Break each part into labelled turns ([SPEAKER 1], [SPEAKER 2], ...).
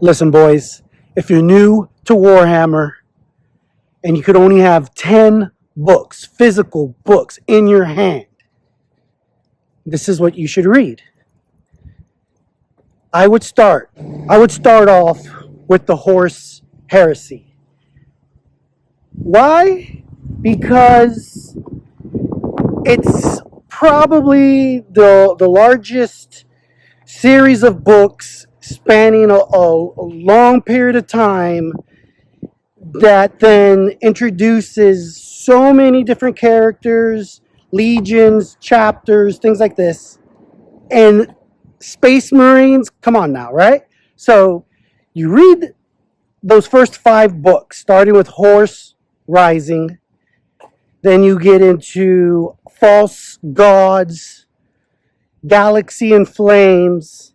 [SPEAKER 1] Listen, boys, if you're new to Warhammer and you could only have 10 books, physical books in your hand, this is what you should read. I would start off with the Horse Heresy. Why? Because it's probably the largest series of books spanning a long period of time that then introduces so many different characters, legions, chapters, things like this. And Space Marines, come on now, right? So you read those first 5 books, starting with Horse Rising. Then you get into False Gods, Galaxy in Flames,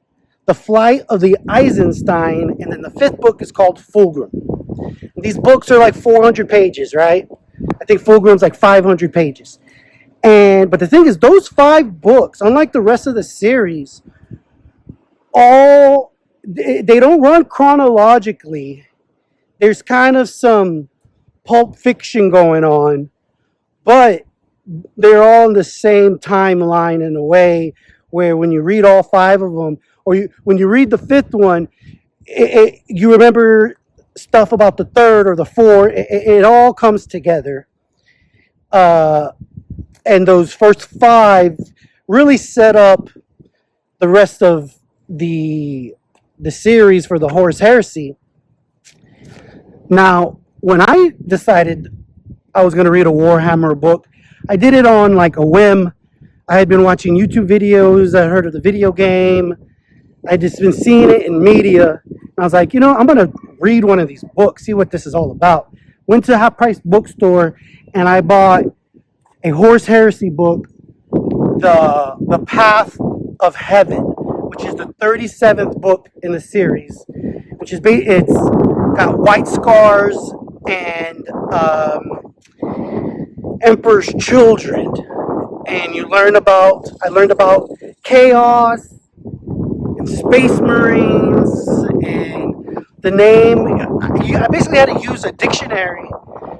[SPEAKER 1] The Flight of the Eisenstein, and then the 5th book is called Fulgrim. And these books are like 400 pages, right? I think Fulgrim's like 500 pages. But the thing is, those 5 books, unlike the rest of the series, they don't run chronologically. There's kind of some pulp fiction going on, but they're all in the same timeline in a way where when you read all 5 of them, or when you read the 5th one, you remember stuff about the 3rd or the 4th. It all comes together. And those first 5 really set up the rest of the series for the Horus Heresy. Now, when I decided I was going to read a Warhammer book, I did it on like a whim. I had been watching YouTube videos. I heard of the video game. I'd just been seeing it in media. I was like, I'm going to read one of these books, see what this is all about. Went to a half-price bookstore, and I bought a Horus Heresy book, The Path of Heaven, which is the 37th book in the series, which is it's got White Scars and Emperor's Children, and I learned about chaos and Space Marines and the name. I basically had to use a dictionary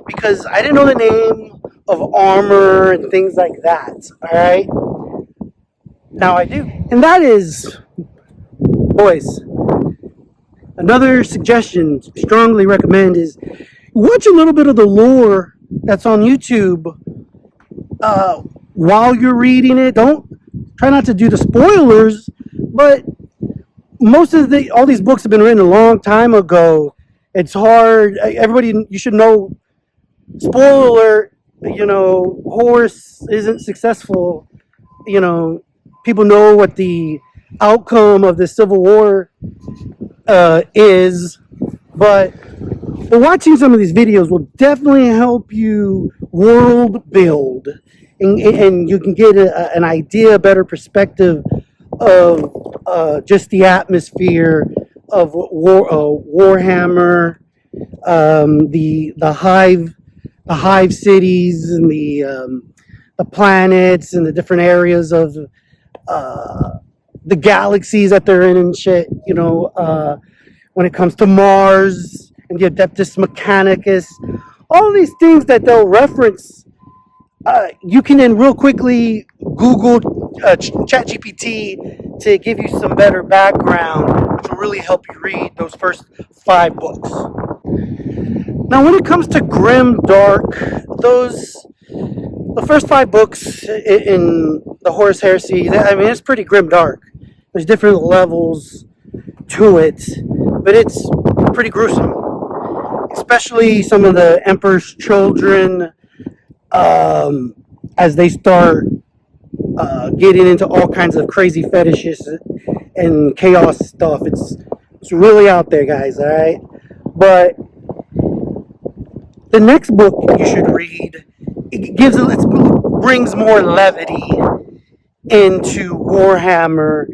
[SPEAKER 1] because I didn't know the name of armor and things like that. All right, now I do, and that is, boys, another suggestion, strongly recommend, is watch a little bit of the lore that's on YouTube while you're reading it. Try not to do the spoilers, but most of all these books have been written a long time ago. It's hard. Everybody, you should know. Spoiler alert, Horus isn't successful. People know what the outcome of the Civil War is, but watching some of these videos will definitely help you world build, and you can get an idea, a better perspective of just the atmosphere of Warhammer, the hive cities, and the planets and the different areas of the galaxies that they're in and shit. When it comes to Mars and the Adeptus Mechanicus, all these things that they'll reference, you can then real quickly Google ChatGPT to give you some better background, which will really help you read those first 5 books. Now, when it comes to grim dark, the first 5 books in the Horus Heresy, it's pretty grim dark. There's different levels to it, but it's pretty gruesome. Especially some of the Emperor's Children, as they start getting into all kinds of crazy fetishes and chaos stuff. It's really out there, guys, all right? But the next book you should read, it brings more levity into Warhammer.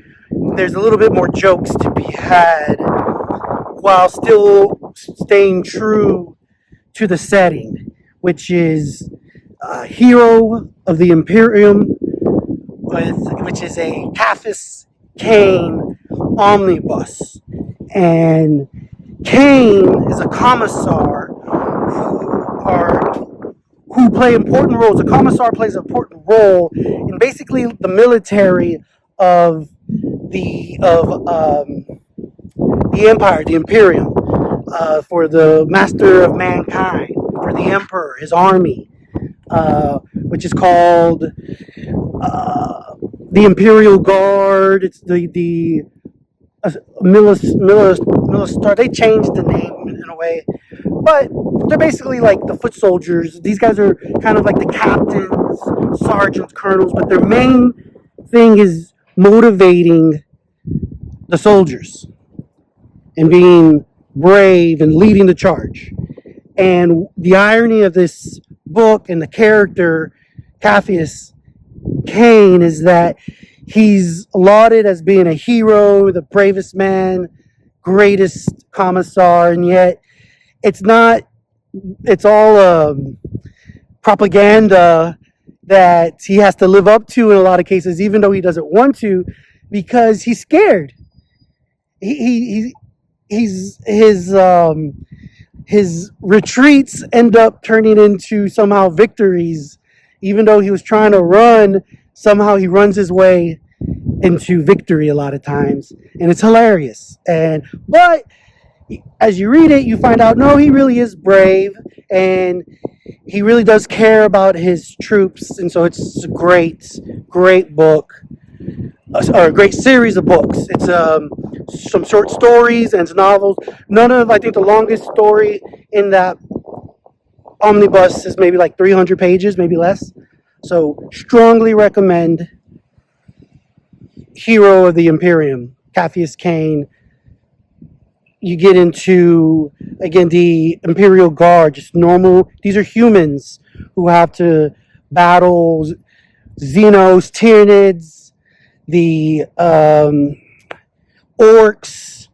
[SPEAKER 1] There's a little bit more jokes to be had while still staying true to the setting, which is Hero of the Imperium, which is a Caphis Cain omnibus. And Kane is a commissar who play important roles. A commissar plays an important role in basically the military of the empire, the imperium, for the master of mankind, for the emperor, his army, which is called the Imperial Guard. It's the Millistar. They changed the name in a way, but they're basically like the foot soldiers. These guys are kind of like the captains, sergeants, colonels, but their main thing is motivating the soldiers and being brave and leading the charge. And the irony of this book and the character, Capheus Kane, is that he's lauded as being a hero, the bravest man, greatest commissar, and yet it's not, it's all propaganda that he has to live up to in a lot of cases, even though he doesn't want to, because he's scared. His retreats end up turning into somehow victories. Even though he was trying to run, somehow he runs his way into victory a lot of times, and it's hilarious. But as you read it, you find out no, he really is brave, and he really does care about his troops, and so it's a great book, or a great series of books. It's some short stories and novels. I think the longest story in that omnibus is maybe like 300 pages, maybe less. So strongly recommend Hero of the Imperium, Capheus Kane. You get into, again, the Imperial Guard, just normal. These are humans who have to battle Xenos, Tyranids, the orcs.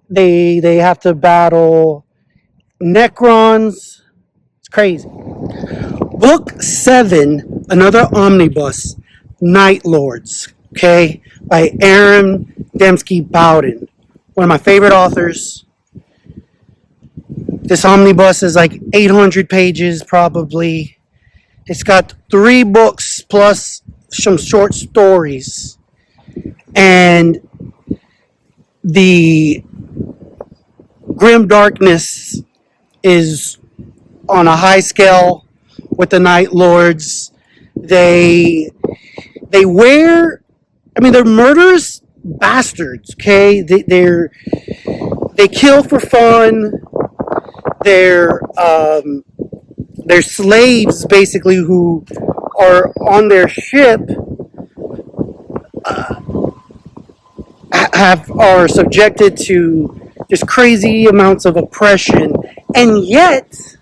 [SPEAKER 1] They have to battle Necrons. It's crazy. Book 7, another omnibus, Night Lords, okay, by Aaron Dembski Bowden, one of my favorite authors. This omnibus is like 800 pages probably. It's got 3 books plus some short stories. And the grim darkness is on a high scale with the Night Lords. They're murderous bastards, okay? They kill for fun. They're slaves, basically, who are on their ship, are subjected to just crazy amounts of oppression, and yet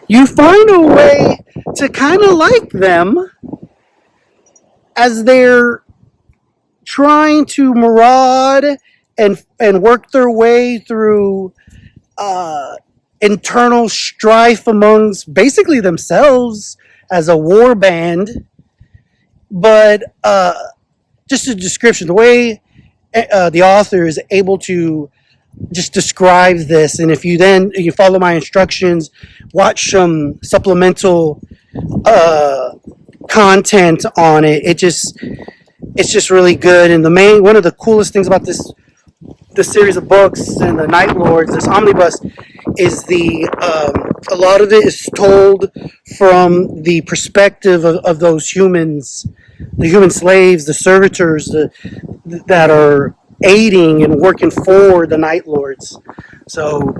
[SPEAKER 1] you find a way to kind of like them as they're trying to maraud and work their way through internal strife amongst basically themselves as a war band. But just a description, the way the author is able to just describe this, and if you follow my instructions, watch some supplemental content on it, it's just really good. And one of the coolest things about this series of books and the Night Lords, this omnibus, is a lot of it is told from the perspective of those humans, the human slaves, the servitors that are aiding and working for the Night Lords. So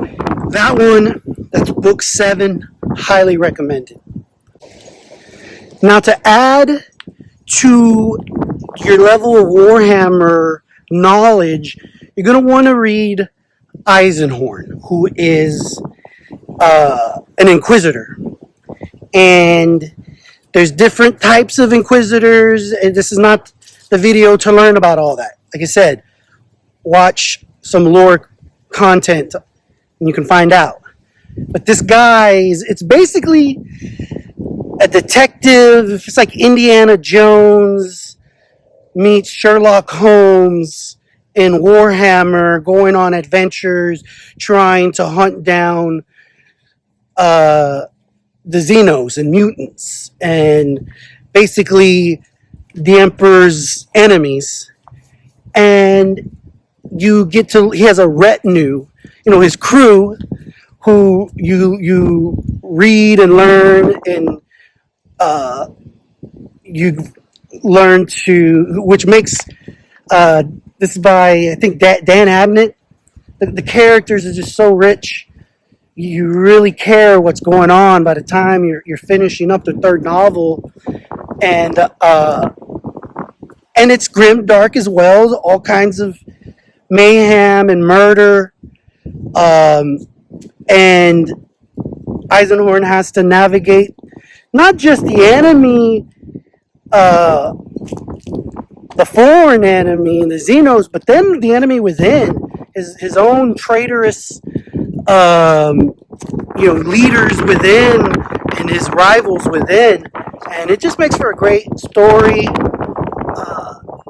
[SPEAKER 1] that's book 7, highly recommended. Now, to add to your level of Warhammer knowledge, you're going to want to read Eisenhorn, who is an Inquisitor. And there's different types of Inquisitors, and this is not the video to learn about all that. Like I said, watch some lore content and you can find out. But this guy it's basically a detective. It's like Indiana Jones meets Sherlock Holmes in Warhammer, going on adventures, trying to hunt down the Xenos and mutants, and basically the Emperor's enemies. And he has a retinue, his crew, who you read and learn, and you learn which makes this is by, I think, Dan Abnett. The characters are just so rich. You really care what's going on by the time you're finishing up the third novel, and it's grim, dark as well. All kinds of mayhem and murder, and Eisenhorn has to navigate not just the enemy, the foreign enemy and the Xenos, but then the enemy within, his own traitorous leaders within and his rivals within. And it just makes for a great story,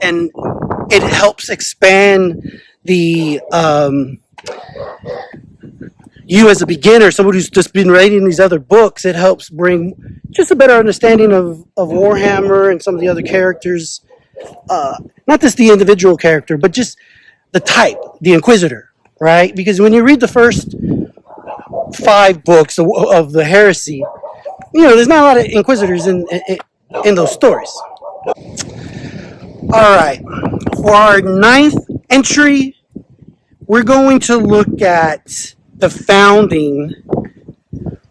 [SPEAKER 1] and it helps expand the you as a beginner, someone who's just been reading these other books. It helps bring just a better understanding of Warhammer and some of the other characters, not just the individual character, but just the type, the Inquisitor, right? Because when you read the first 5 books of the heresy, there's not a lot of Inquisitors in those stories. All right, for our 9th entry, we're going to look at The Founding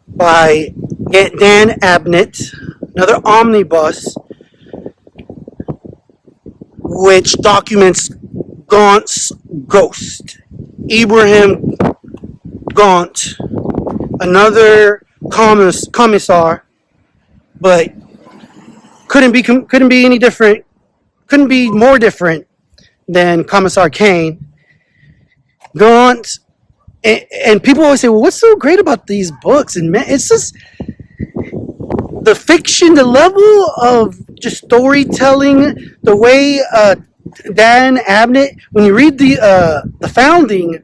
[SPEAKER 1] by Dan Abnett, another omnibus, which documents Gaunt's ghost. Ibrahim Gaunt, another commissar, but couldn't be any different, couldn't be more different than Commissar Kane. Gaunt, and people always say, well, what's so great about these books? And man, it's just the fiction, the level of just storytelling, the way Dan Abnett, when you read the Founding,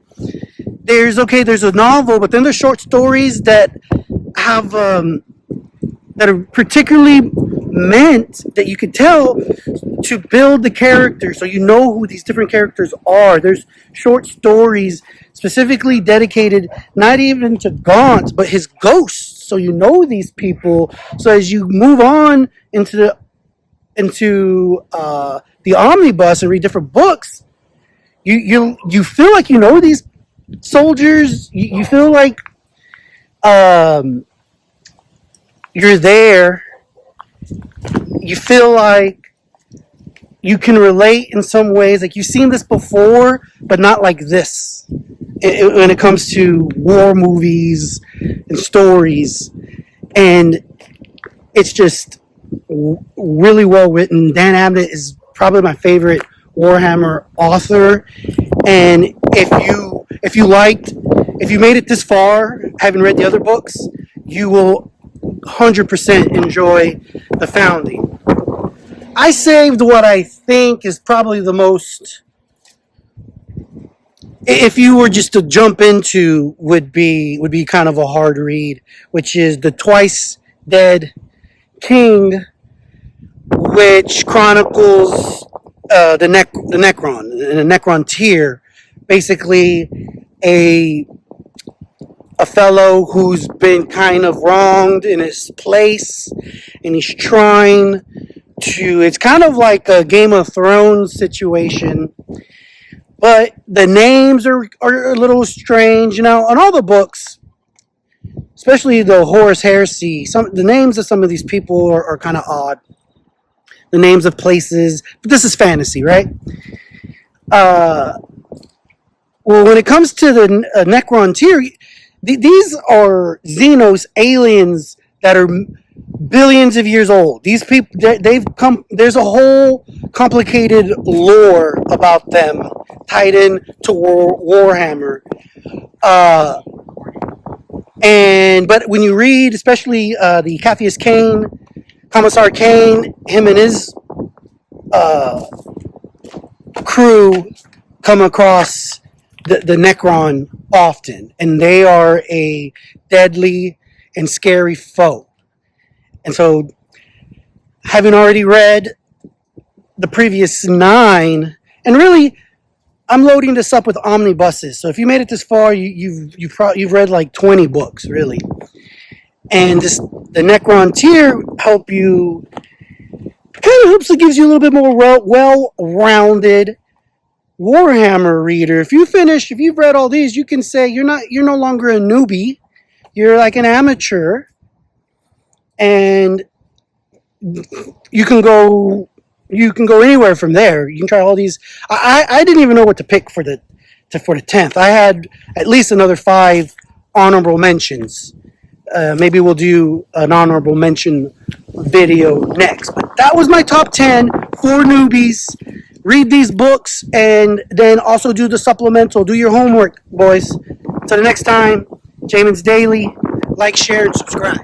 [SPEAKER 1] there's a novel, but then there's short stories that have that are particularly meant, that you could tell, to build the characters, so you know who these different characters are. There's short stories specifically dedicated not even to Gaunt, but his ghosts, so you know these people. So as you move on into the omnibus and read different books, you feel like you know these soldiers. You feel like you're there. You feel like you can relate in some ways, like you've seen this before, but not like this. When it comes to war movies and stories, and it's just really well written. Dan Abnett is probably my favorite Warhammer author, and if you made it this far, having read the other books, you will 100% enjoy The Founding. I saved what I think is probably the most, if you were just to jump into, would be kind of a hard read, which is The Twice Dead King, which chronicles the Necron and the Necron tier, basically a fellow who's been kind of wronged in his place, and he's trying to, it's kind of like a Game of Thrones situation, but the names are a little strange, on all the books, especially the Horus Heresy. The names of some of these people are kind of odd. The names of places, but this is fantasy, right? Well, when it comes to the Necron tier, these are Xenos, aliens that are billions of years old. These people, they've come. There's a whole complicated lore about them tied in to Warhammer. But when you read, especially the Cassius Kane, Commissar Kane, him and his crew come across the Necron often, and they are a deadly and scary foe. And so, having already read the previous 9, and really, I'm loading this up with omnibuses. So if you made it this far, you've read like 20 books, really. And the Necron tier help you, kind of helps, it gives you a little bit more well-rounded Warhammer reader. If you've read all these, you can say you're no longer a newbie. You're like an amateur, and you can go anywhere from there. You can try all these. I didn't even know what to pick for the 10th. I had at least another 5 honorable mentions. Maybe we'll do an honorable mention video next. But that was my top 10 for newbies. Read these books and then also do the supplemental. Do your homework, boys. Until the next time, Jamin's Daily. Like, share, and subscribe.